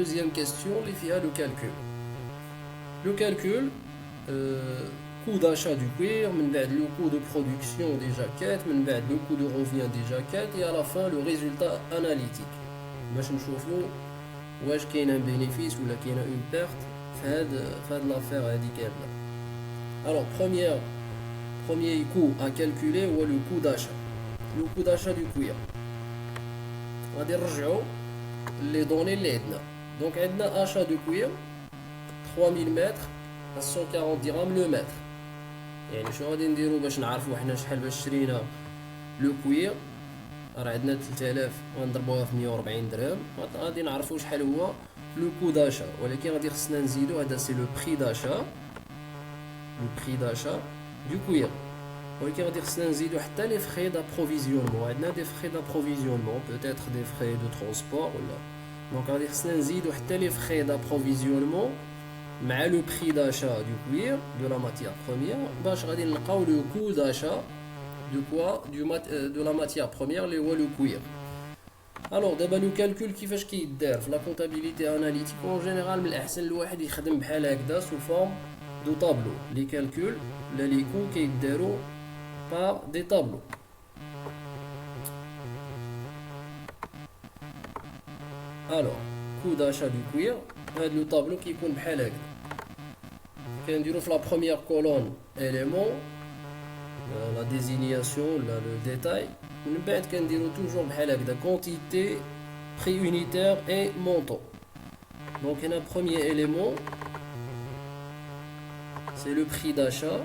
Deuxième question, les filles, le calcul. Le calcul, coût d'achat du cuir, le coût de production des jaquettes, le coût de revient des jaquettes et à la fin le résultat analytique. باش نشوفوا واش كاين un bénéfice ou كاين une perte في هاد l'affaire هادي كاملة. Alors premier coût à calculer هو le coût d'achat. Le coût d'achat du cuir. غادي نرجعوا les données اللي عندنا. Donc عندنا achat de cuir 3000 mètres à 140 dirhams le mètre. يعني شنو غادي نديرو باش نعرفو حنا شحال باش شرينا لو كوير. راه عندنا 3000 غنضربوها في 140 درهم غادي نعرفو شحال هو لو كو داشا، ولكن غادي خصنا نزيدو هذا سي لو بري داشا، لو بري داشا دو كوير، ولكن غادي خصنا نزيدو حتى لي فخي دابروفيزيونمون. عندنا دي فخي دابروفيزيونمون بوتيتر دي فخي دو ترونسبور ولا دونك غادي خصنا نزيدو حتى لي فخي دابروفيزيونمون مع لو بري داشا دو كوير دو لا ماتيير بروميير باش غادي نلقاو لو كو داشا de quoi de la matière première les ou le cuir. Alors d'abord le calcul كيفاش كيدار في la comptabilité analytique en général من الأحسن الواحد يخدم بحال هكذا sous forme de tableau. Les calculs les coûts كيداروا par des tableaux. Alors coût d'achat du cuir هذا le tableau كيكون بحال هكذا. كنديروا في la première colonne élément la désignation, le détail. من بعد كنديرو toujours بحال هكذا quantité, prix unitaire et montant. Donc هنا premier élément c'est le prix d'achat.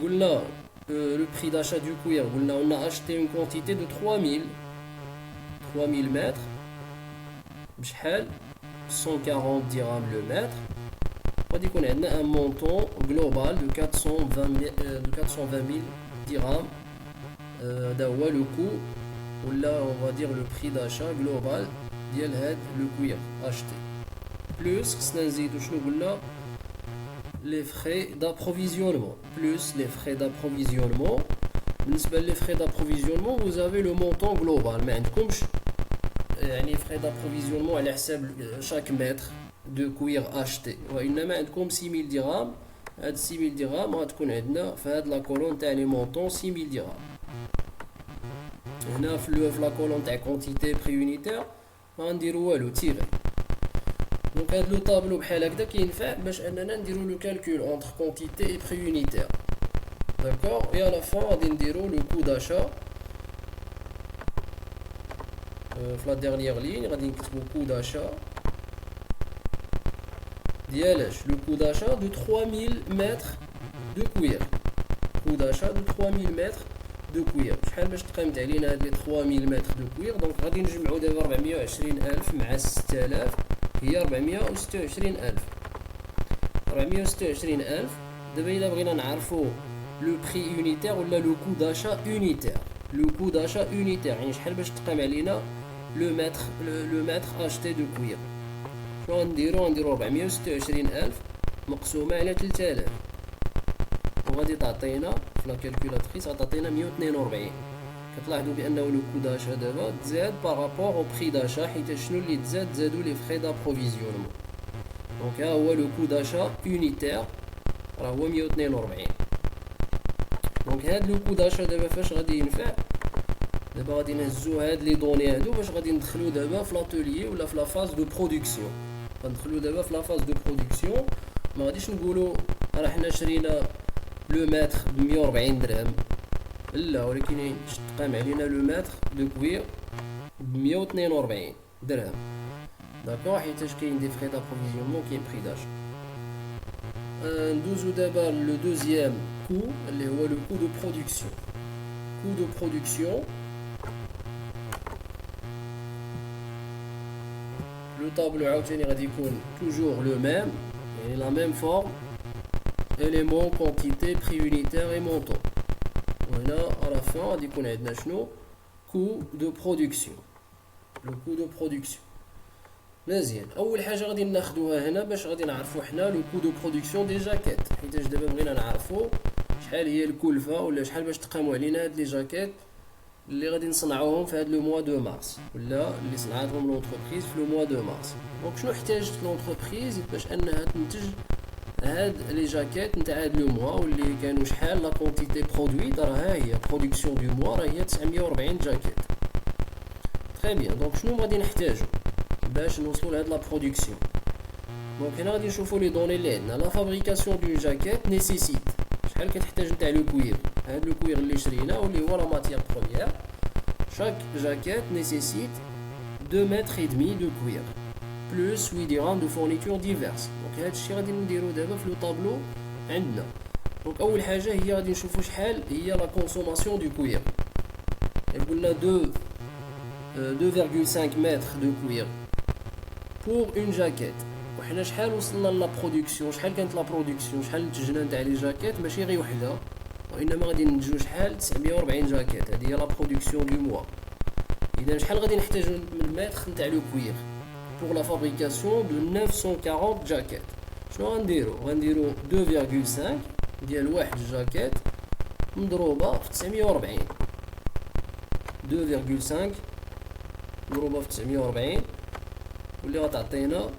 قلنا le prix d'achat du cuir, قلنا on a acheté une quantité de 3000 mètres بشحال 140 dirhams le mètre. غادي يكون عندنا un montant global de 420 000 dirhams. هذا هو لو كو ولا on va dire le prix d'achat global ديال هاد لو كوير acheté. بلوس خصنا نزيدو شنو قلنا les frais d'approvisionnement. Plus les frais d'approvisionnement. بالنسبة les frais d'approvisionnement vous avez le montant global. ما عندكمش يعني frais d'approvisionnement على حساب chaque mètre de cuir acheté. وإنما عندكم 6000 درهم. هاد 6000 درهم غتكون عندنا في هاد لا كولون تاع لي مونطون 6000 درهم. هنا في لا كولون تاع كونتيتي بري يونيتير غنديرو والو تيري. دونك هاد لو طابلو بحال هكذا كينفع باش اننا نديرو لو كالكول اونتر كونتيتي اي بري يونيتير. داكور اي على فون غادي نديرو لو كو داشا. في لا ديرنيير لين غادي نكتبو كو داشا ديالاش لو كو داشا دو 3000 متر دو كوير. كو داشا دو 3000 متر دو كوير. شحال باش تقيمت علينا هاد لي 3000 متر دو كوير؟ دونك غادي نجمعو دابا 420000 مع 6000 هي 426000. 426000. دابا الا بغينا نعرفو لو بري يونيتير ولا لو كو داشا يونيتير. لو كو داشا يونيتير يعني شحال باش تقيم علينا لو متر اشتي دو كوير. شنو نديرو 426000 مقسومه على 3000 وغادي تعطينا في لا كالكولاتريس غتعطينا 142. كتلاحظوا بانه لو كو داشا دابا تزاد بارابور او بري داشا حيت شنو اللي تزاد زادوا لي فري دابروفيزيونمون. دونك ها هو لو كو داشا يونيتير راه هو 142. دونك هاد لو كو داشا دابا فاش غادي ينفع؟ دابا غادي نهزو هاد لي دوني هادو باش غادي ندخلو دابا في لاتوليي ولا في لا فاز دو برودكسيون. غندخلو دابا في لا فاز دو برودكسيون. ما غاديش نقولو راه حنا شرينا لو متر ب 140 درهم، لا، ولكن تقام علينا لو متر دو كوير ب 142 درهم. داكور حيتاش كاين دي فري دابروفيزيونمون كاين بري داش. ندوزو دابا لو دوزيام كو اللي هو لو كو دو برودكسيون. كو دو برودكسيون لو طابلو عاوتاني غادي يكون توجور لو ميم يعني لا ميم فورم élément quantité prix unitaire et montant. وهنا à la fin غادي يكون عندنا شنو coût de production. le coût de production. مزيان. اول حاجه غادي ناخذوها هنا باش غادي نعرفوا حنا لو coût de production دي جاكيت، حيتاش دابا بغينا نعرفوا شحال هي الكلفه ولا شحال باش تقاموا علينا هاد لي جاكيت اللي غادي نصنعوهم في هذا لو موا دو مارس ولا اللي صنعتهم لونتربريز في لو موا دو مارس. دونك شنو احتاجت لونتربريز باش انها تنتج هاد لي جاكيت نتاع هاد لو موا واللي كانوا شحال لا كونتيتي برودويت راه ها هي برودكسيون دو موا راه هي 940 جاكيت. تري بيان. دونك شنو غادي نحتاجو باش نوصلوا لهاد لا برودكسيون؟ دونك هنا غادي نشوفوا لي دوني اللي عندنا. لا فابريكاسيون دو جاكيت نيسيسيت شحال كتحتاج نتاع لو كوير. هاد لو كوير اللي شريناه واللي هو لا ماتيير بروميير. chaque jaquette nécessite 2 mètres et demi de cuir plus 8 dirhams de fournitures diverses. Donc هاد الشيء غادي نديرو دابا في لو طابلو عندنا. دونك اول حاجه هي غادي نشوفوا شحال هي لا كونسوماسيون دو كوير. قلنا 2,5 mètres de cuir pour une jaquette. وحنا شحال وصلنا لا برودكسيون، شحال كانت لا برودكسيون، شحال نتجنا نتاع لي جاكيت ماشي غير وحده وانما غادي ننتجو شحال 940 جاكيت. هذه هي لا برودكسيون دو موا. اذا شحال غادي نحتاجو من متر نتاع لو كوير pour la fabrication de 940 جاكيت. شنو غنديرو 2,5 ديال واحد الجاكيت مضروبه في 940. 2,5 مضروبه في 940 واللي غتعطينا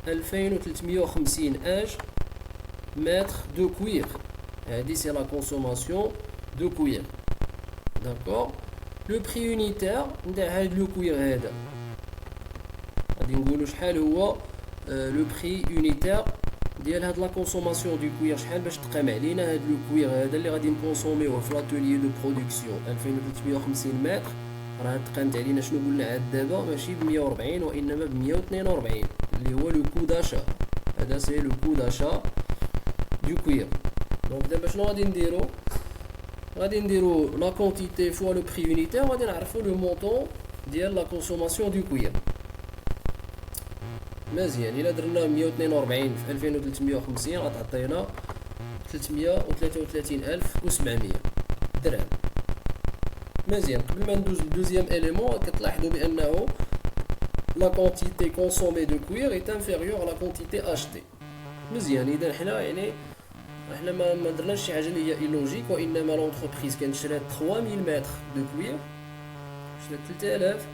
2350 اج متر دو كوير. هادي سي لا كونسوماسيون دو كوير. داكور. لو بري يونيتير نتاع هاد لو كوير هذا غادي نقولوا شحال هو لو بري يونيتير ديال هاد لا كونسوماسيون دو كوير، شحال باش تقام علينا هاد لو كوير هذا اللي غادي نكونسوميوه في لاتوليي دو برودكسيون. 2350 متر راه تقامت علينا شنو قلنا عاد دابا ماشي ب 140 وانما ب 142 اللي هو لو كو داشا. هذا سي لو كو داشا دو كوير. دونك دابا شنو غادي نديرو لا كونتيتي فوا لو بري يونيتير وغادي نعرفو لو مونطون ديال لا كونسوماسيون دو كوير. مزيان. الا درنا 142 في 2350 غتعطينا 333,700 درهم. مزيان. قبل ما ندوز للدوزيام اليمون كتلاحظوا بانه لا كونتيتي كونسومي دو كوير اي انفيريور ا لا كونتيتي اشتي. مزيان. اذا حنا ما درناش شي حاجه اللي هي ايلوجيك وانما لونتربريز كانت شرات 3000 متر دو كوير، شرات 3000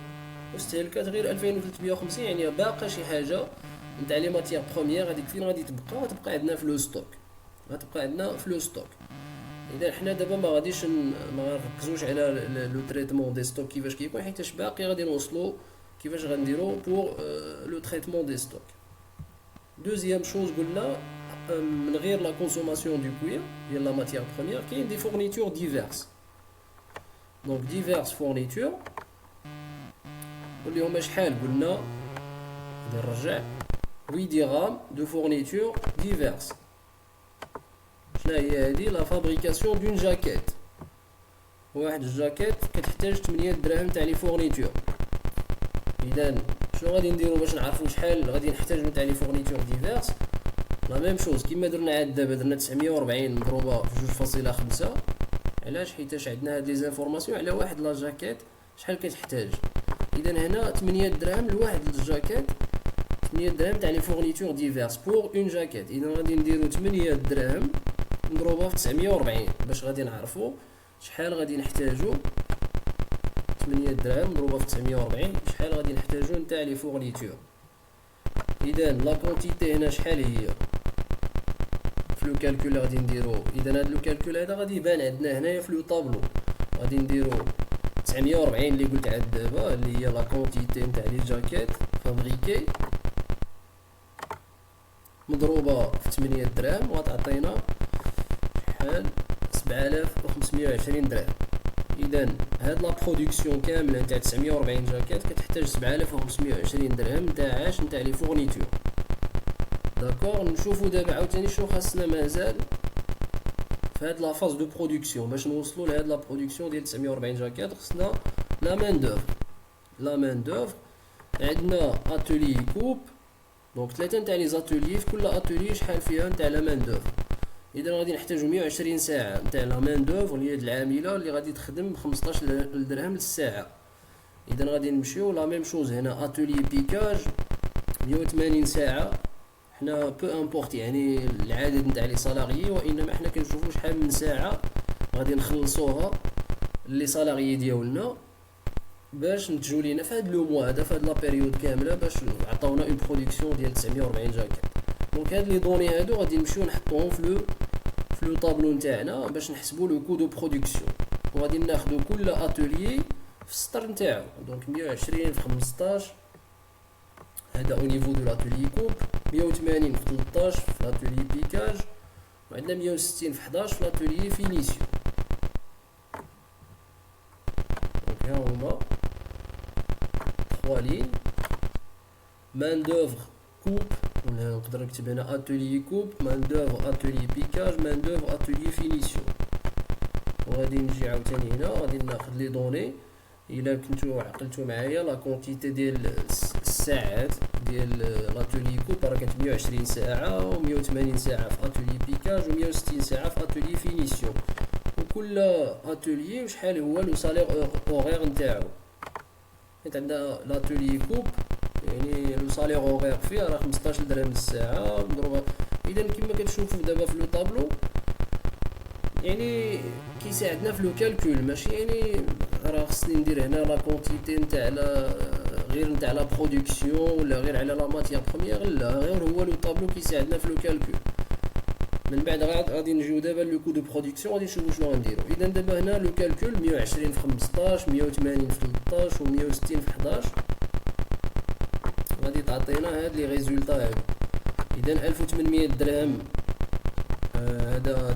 واستهلكات غير 2350. يعني باقا شي حاجه نتاع لي ماتيير بروميير هذيك فين غادي تبقى عندنا في لو ستوك. اذا حنا دابا ما غنركزوش على لو تريتمون دي ستوك كيفاش كيكون حيتاش باقي غادي نوصلوا كيفاش غنديرو بور لو تريتمون دي ستوك. دوزيام شوز قلنا من غير لا كونسوماسيون دو كوير ديال لا ماتيير بروميير كاين دي فورنيتور ديفيرس. دونك ديفيرس فورنيتور واللي هما شحال قلنا غادي نرجع 8 درهم دو فورنيتور ديفيرس. شنو هي هادي؟ لا فابريكاسيون دون جاكيت. واحد الجاكيت كتحتاج 8 دراهم تاع لي فورنيتور. اذا شنو غادي نديرو باش نعرفو شحال غادي نحتاجو تاع لي فورنيتور ديفيرس؟ لا ميم شوز كيما درنا عاد دابا درنا 940 مضروبه في 2.5. علاش؟ حيتاش عندنا هاد لي زانفورماسيون على واحد لا جاكيت شحال كتحتاج. اذا هنا 8 دراهم لواحد الجاكيت، 8 دراهم تاع لي فورنيتور ديفيرس بور اون جاكيت. اذا غادي نديرو 8 دراهم مضروبه في 940 باش غادي نعرفو شحال غادي نحتاجو. 8 دراهم مضروبه في 940 شحال غادي نحتاجو نتاع لي فورنيتور. اذا لا كونتيتي هنا شحال هي في لو كالكول غادي نديرو. اذا هذا لو كالكول هذا غادي يبان عندنا هنايا في لو طابلو. غادي نديرو 940 اللي قلت عاد دابا اللي هي لا كونتيتي نتاع لي جاكيت فابريكي مضروبه في 8 دراهم وغتعطينا شحال 7520 درهم. اذا هاد لا برودكسيون كامله نتاع 940 جاكيت كتحتاج 7520 درهم نتاع عاش نتاع لي فورنيتور. داكور. نشوفوا دابا عاوتاني شنو خاصنا مازال في هاد لا فاز دو برودكسيون باش نوصلوا لهاد لا برودكسيون ديال 940 جاكيت. خصنا لا مان دوفر. عندنا اتولي كوب. دونك 3 نتاع لي زاتولي، في كل اتولي شحال فيها نتاع لا مان دوفر. اذا غادي نحتاجو 120 ساعه نتاع لا مان دوفر اللي هي العامله اللي غادي تخدم ب 15 درهم للساعه. اذا غادي نمشيو لا ميم شوز هنا اتولي بيكاج 180 ساعه. حنا بو امبورط يعني العدد نتاع لي سالاريي وانما حنا كنشوفو شحال من ساعه غادي نخلصوها لي سالاريي ديالنا باش نتجو لينا في هاد لو موا هذا، في هاد لا بيريود كامله، باش عطاونا اون برودكسيون ديال 940 جاكيت. دونك هاد لي دوني هادو غادي نمشيو نحطوهم في لو طابلو نتاعنا باش نحسبوا لو كو دو برودكسيون، وغادي ناخذوا كل اتوليي في السطر نتاعو. دونك 120 في 15 هذا او نيفو دو لاتوليي كوب، 180 في 13 في لاتوليي بيكاج، وعندنا 160 في 11 في لاتوليي فينيسيون. دونك ها هما 3 لين مان دوفر كوب، ولا نقدر نكتب هنا اتوليي كوب، مان دوفر اتوليي بيكاج، مان دوفر اتوليي فينيسيون. وغادي نجي عاوتاني هنا غادي ناخذ لي دوني. الا كنتو عقلتو معايا لا كونتيتي ديال الساعات ديال لاتوليي كوب راه كانت 120 ساعه و180 ساعه في اتوليي بيكاج و160 ساعه في اتوليي فينيسيون، وكل اتوليي وشحال هو لو سالير اوغير نتاعو. حيت عندنا لاتوليي كوب يعني لو سالير اوغير فيه راه 15 درهم للساعه مضروبه. اذا كما كتشوفوا دابا في لو طابلو يعني كيساعدنا في لو كالكول، ماشي يعني راه خصني ندير هنا لا كونتيتي نتاع غير نتاع لا برودكسيون ولا غير على لا ماتيير بروميير، لا غير هو لو طابلو كيساعدنا في لو كالكول. من بعد غادي نجيو دابا لو كو دو برودكسيون، غادي نشوفوا شنو غنديرو. اذا دابا هنا لو كالكول 120 في 15 180 في 13 و 160 في 11 غادي تعطينا هاد لي ريزولطا هادو. اذا 1800 درهم هذا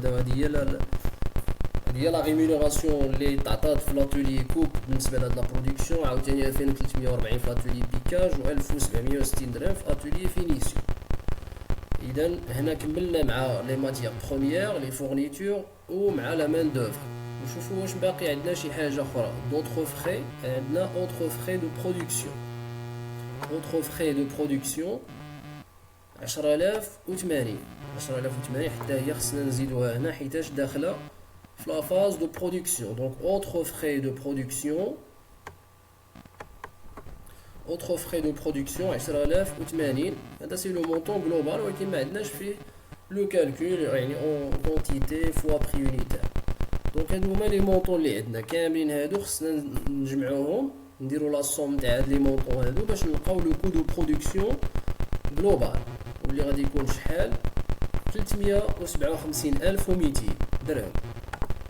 هي لا ريمونيراسيون اللي تعطات في لاتولي كوب بالنسبه لهاد لا برودكسيون. عاوتاني 2340 في لاتولي بيكاج و 1760 درهم في اتولي فينيسيون. اذا هنا كملنا مع لي ماتيير بروميير لي فورنيتور ومع لا مان دوفر. نشوفوا واش باقي عندنا شي حاجه اخرى. دوطخ فري، عندنا اوتر فري دو برودكسيون. اوتر فري دو برودكسيون 10080 حتى هي خصنا نزيدوها هنا حيتاش داخله في لا فاز دو برودكسيون. دونك اوتر فري دو برودكسيون 10080 هذا سي لو مونطون جلوبال، ولكن ما عندناش فيه لو كالكول يعني اون كونتيتي فوا بري يونيتير. دونك هادو هما لي مونطون اللي عندنا كاملين، هادو خصنا نجمعوهم نديرو لا سوم تاع هاد لي مونطون هادو باش نلقاو لو كو دو برودكسيون جلوبال، واللي غادي يكون شحال 357200 درهم.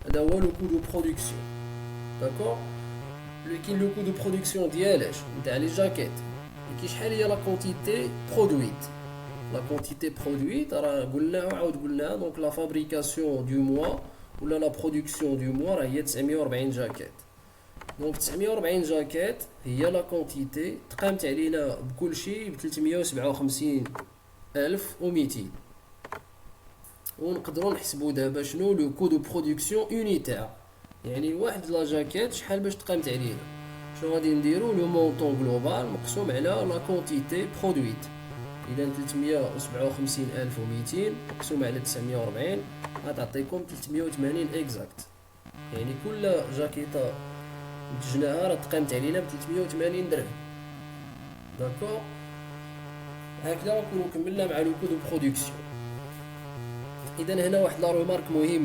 هذا هو لو كو دو برودكسيون. داكور، لكن لو كو دو برودكسيون ديالاش نتاع لي جاكيت كي شحال هي لا كونتيتي برودويت. لا كونتيتي برودويت راه قلناها وعاود قلناها. دونك لا فابريكاسيون دو موا ولا لا برودكسيون دو موا راه هي 940 جاكيت. دونك 940 جاكيت هي لا كونتيتي تقامت علينا بكلشي ب 357200. ونقدروا نحسبوا دابا شنو لو كو دو برودكسيون يونيتير، يعني واحد لا جاكيت شحال باش تقامت علينا. شنو غادي نديرو؟ لو مونطون جلوبال مقسوم على لا كونتيتي برودويت. اذا 357200 مقسوم على 940 غتعطيكم 380 اكزاكت. يعني كل جاكيطه نتجناها راه تقامت علينا ب 380 درهم. داكور، هكذا نكونوا كملنا مع لو كو دو برودكسيون. اذا هنا واحد لا رومارك مهمه.